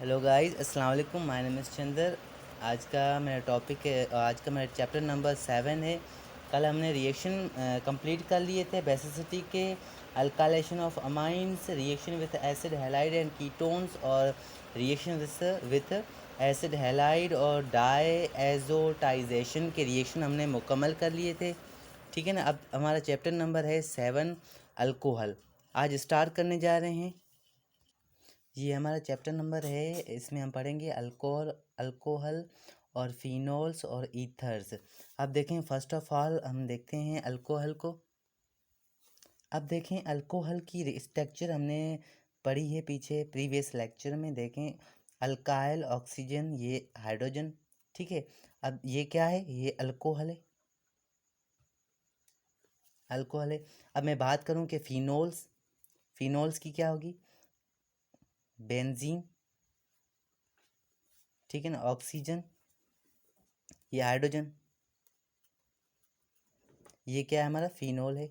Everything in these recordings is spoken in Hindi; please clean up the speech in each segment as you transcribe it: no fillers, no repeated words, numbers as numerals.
हेलो गाइस, अस्सलाम वालेकुम। My name is Chandar. आज का मेरा चैप्टर नंबर 7 है। कल हमने रिएक्शन कंप्लीट कर लिए थे बेसिसिटी के, alkylation of amines, reaction with acid halide and ketones, और रिएक्शन विथ एसिड हैलाइड और डायएज़ोटाइजेशन के रिएक्शन हमने मुकम्मल कर लिए थे। ठीक है ना। अब हमारा चैप्टर नंबर है 7, अल्कोहल। आज स्टार्ट करने जा रहे हैं। ये हमारा चैप्टर नंबर है। इसमें हम पढ़ेंगे अल्कोहल और फिनोल्स और ईथर्स। अब देखें, फर्स्ट ऑफ ऑल हम देखते हैं अल्कोहल को। अब देखें, अल्कोहल की स्ट्रक्चर हमने पढ़ी है पीछे प्रीवियस लेक्चर में। देखें, अल्काइल ऑक्सीजन, ये हाइड्रोजन। ठीक है। अब ये क्या है? ये अल्कोहल है। अल्कोहल है। अब मैं बात करूं कि फिनोल्स की क्या होगी? बेंजीन। ठीक है ना। ऑक्सीजन, ये हाइड्रोजन, ये क्या है? हमारा फिनोल है।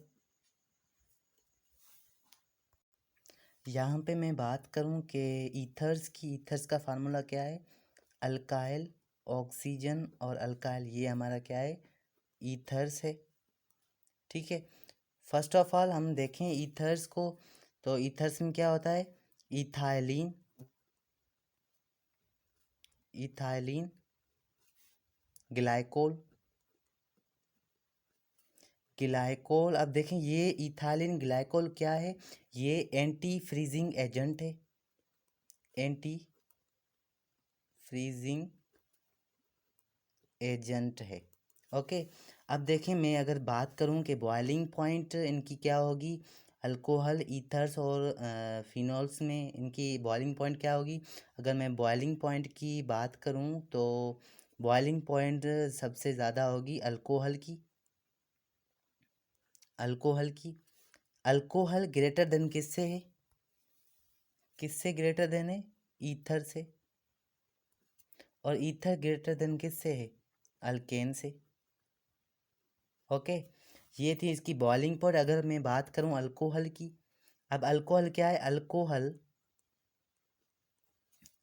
यहाँ पे मैं बात करूँ कि ईथर्स का फार्मूला क्या है? अल्काइल ऑक्सीजन और अल्काइल, ये हमारा क्या है? ईथर्स है। ठीक है। फर्स्ट ऑफ ऑल हम देखें ईथर्स को, तो ईथर्स में क्या होता है? Ethylene, ethylene, glycol, glycol. अब देखें, ये इथाइलिन ग्लाइकोल क्या है? ये एंटी फ्रीजिंग एजेंट है। एंटी फ्रीजिंग एजेंट है। ओके। अब देखें, मैं अगर बात करूं कि बॉइलिंग पॉइंट इनकी क्या होगी, अल्कोहल, ईथर्स और फिनोल्स में इनकी बॉइलिंग पॉइंट क्या होगी? अगर मैं बॉइलिंग पॉइंट की बात करूं तो बॉइलिंग पॉइंट सबसे ज़्यादा होगी अल्कोहल की। अल्कोहल की। अल्कोहल ग्रेटर देन किससे है? किससे ग्रेटर देन है? ईथर से। और ईथर ग्रेटर देन किससे है? अल्केन से। ओके। ये थी इसकी बॉइलिंग पॉइंट। अगर मैं बात करूं अल्कोहल की, अब अल्कोहल क्या है?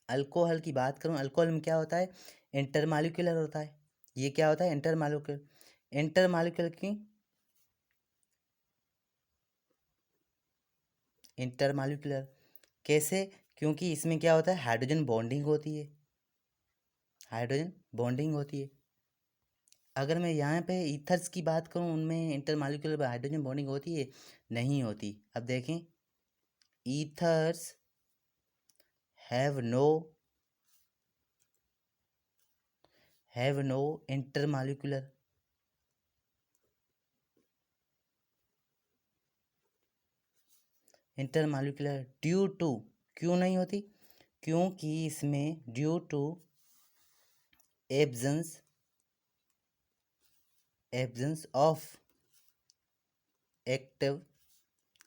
अल्कोहल की बात करूं, अल्कोहल में क्या होता है? इंटरमालिक्यूलर होता है। ये क्या होता है? इंटरमालिक्यूलर। इंटरमालिक्यूलर की इंटरमालिक्यूलर कैसे? क्योंकि इसमें क्या होता है? हाइड्रोजन बॉन्डिंग होती है। हाइड्रोजन बॉन्डिंग होती है। अगर मैं यहाँ पे ईथर्स की बात करूँ, उनमें इंटरमालिक्यूलर हाइड्रोजन बॉन्डिंग होती है? नहीं होती। अब देखें, ethers have no have no intermolecular intermolecular due to, क्यों नहीं होती? क्योंकि इसमें due to absence absence of active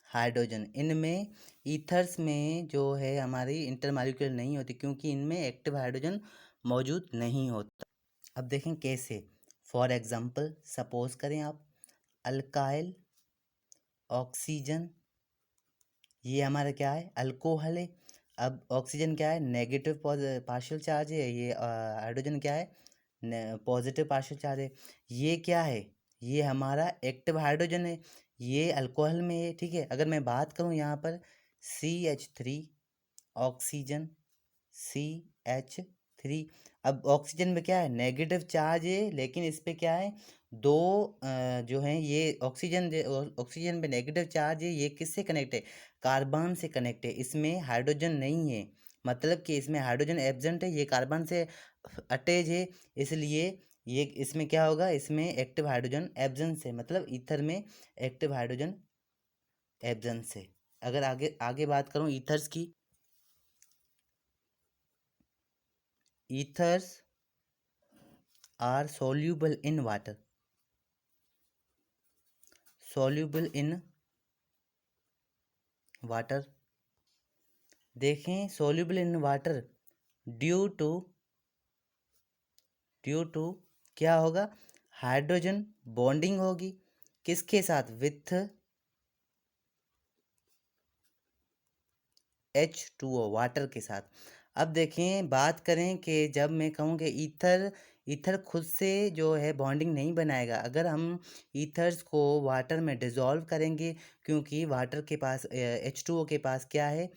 hydrogen. इनमें ईथर्स में जो है हमारी इंटरमालिक्यूलर नहीं होती, क्योंकि इनमें एक्टिव हाइड्रोजन मौजूद नहीं होता। अब देखें कैसे। फॉर एग्जांपल, सपोज करें आप, अल्काइल ऑक्सीजन, ये हमारा क्या है? अल्कोहल है। अब ऑक्सीजन क्या है? नेगेटिव पार्शियल चार्ज है। ये हाइड्रोजन क्या है? पॉजिटिव पार्शियल चार्ज है। ये क्या है? ये हमारा एक्टिव हाइड्रोजन है। ये अल्कोहल में है। ठीक है। अगर मैं बात करूँ यहाँ पर CH3 ऑक्सीजन, CH3। अब ऑक्सीजन में क्या है? नेगेटिव चार्ज है, लेकिन इस पे क्या है? दो जो हैं, ये ऑक्सीजन पे नेगेटिव चार्ज है। ये किससे कनेक्ट है? कार्बन से कनेक्ट है। इसमें हाइड्रोजन नहीं है, मतलब कि इसमें हाइड्रोजन एब्सेंट है। ये कार्बन से अटैच है, इसलिए ये इसमें क्या होगा? इसमें एक्टिव हाइड्रोजन एब्सेंस है, मतलब ईथर में एक्टिव हाइड्रोजन एब्सेंस है। अगर आगे आगे बात करूँ ईथर्स की, ethers are soluble in water, soluble in water। देखें, soluble in water due to क्या होगा? हाइड्रोजन बॉन्डिंग होगी। किसके साथ? विथ H2O, वाटर के साथ। अब देखें, बात करें कि जब मैं कहूँ कि ईथर ईथर खुद से जो है बॉन्डिंग नहीं बनाएगा। अगर हम ईथर्स को वाटर में डिज़ोल्व करेंगे, क्योंकि वाटर के पास H2O के पास क्या है,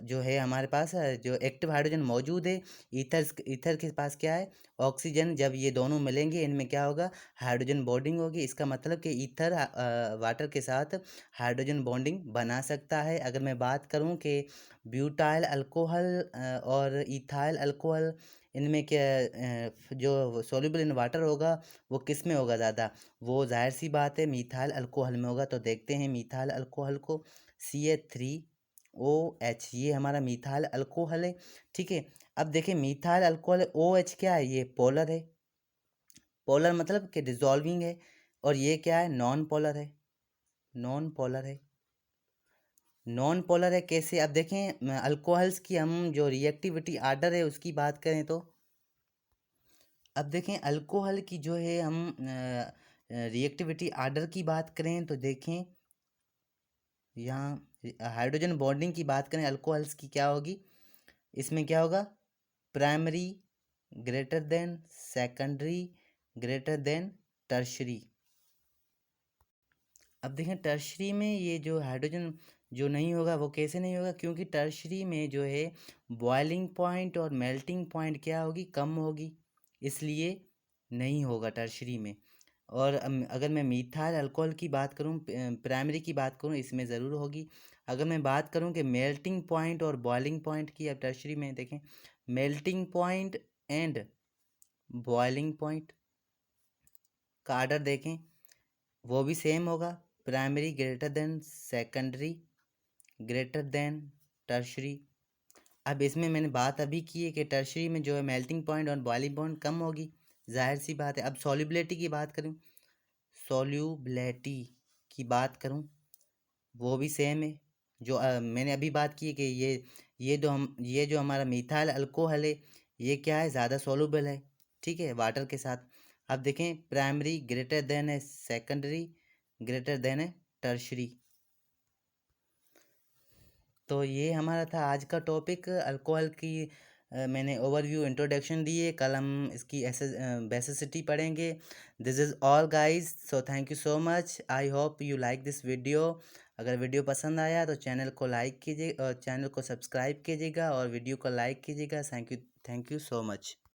जो है हमारे पास जो एक्टिव हाइड्रोजन मौजूद है। ईथर के पास क्या है, ऑक्सीजन। जब ये दोनों मिलेंगे, इनमें क्या होगा, हाइड्रोजन बॉन्डिंग होगी। इसका मतलब कि ईथर वाटर के साथ हाइड्रोजन बॉन्डिंग बना सकता है। अगर मैं बात करूं कि ब्यूटाइल अल्कोहल और इथाइल अल्कोहल, इनमें क्या जो सॉल्युबल इन वाटर होगा वो किस में होगा ज़्यादा, वो जाहिर सी बात है मीथाइल अल्कोहल में होगा। तो देखते हैं मीथाइल अल्कोहल को, CH3OH, ये हमारा मीथाइल अल्कोहल है। ठीक है, अब देखें मीथाइल अल्कोहल OH क्या है, ये पोलर है। पोलर मतलब कि डिजॉल्विंग है। और ये क्या है, नॉन पोलर है। नॉन पोलर है। नॉन पोलर है कैसे, अब देखें अल्कोहल्स की हम जो रिएक्टिविटी आर्डर है उसकी बात करें तो, अब देखें अल्कोहल की जो है हम रिएक्टिविटी आर्डर की बात करें तो देखें, यहाँ हाइड्रोजन बॉन्डिंग की बात करें अल्कोहल्स की क्या होगी, इसमें क्या होगा, primary greater than secondary greater than tertiary. अब देखें टर्शरी में ये जो हाइड्रोजन जो नहीं होगा वो कैसे नहीं होगा, क्योंकि टर्शरी में जो है बॉइलिंग पॉइंट और मेल्टिंग पॉइंट क्या होगी, कम होगी, इसलिए नहीं होगा टर्शरी में। और अगर मैं मीथाइल अल्कोहल की बात करूं, प्राइमरी की बात करूं, इसमें ज़रूर होगी। अगर मैं बात करूं कि मेल्टिंग पॉइंट और बॉइलिंग पॉइंट की, अब टर्शरी में देखें melting point and boiling point का आर्डर देखें, वो भी सेम होगा, primary greater than secondary greater than tertiary. अब इसमें मैंने बात अभी की है कि टर्शरी में जो है मेल्टिंग पॉइंट और बॉइलिंग पॉइंट कम होगी, जाहिर सी बात है। अब सॉल्युबिलिटी की बात करूँ, सॉल्युबिलिटी की बात करूँ, वो भी सेम है। जो मैंने अभी बात की है कि ये जो हमारा मीथाइल अल्कोहल है, ये क्या है, ज़्यादा सॉल्युबल है, ठीक है, वाटर के साथ। अब देखें प्राइमरी ग्रेटर देन है सेकेंडरी ग्रेटर देन है टर्शरी। तो ये हमारा था आज का टॉपिक अल्कोहल की। मैंने ओवरव्यू इंट्रोडक्शन दी है, कल हम इसकी बेसिसिटी पढ़ेंगे। This is all guys, so thank you so much, I hope you like this video. अगर वीडियो पसंद आया तो चैनल को लाइक कीजिए और चैनल को सब्सक्राइब कीजिएगा और वीडियो को लाइक कीजिएगा। Thank you so much.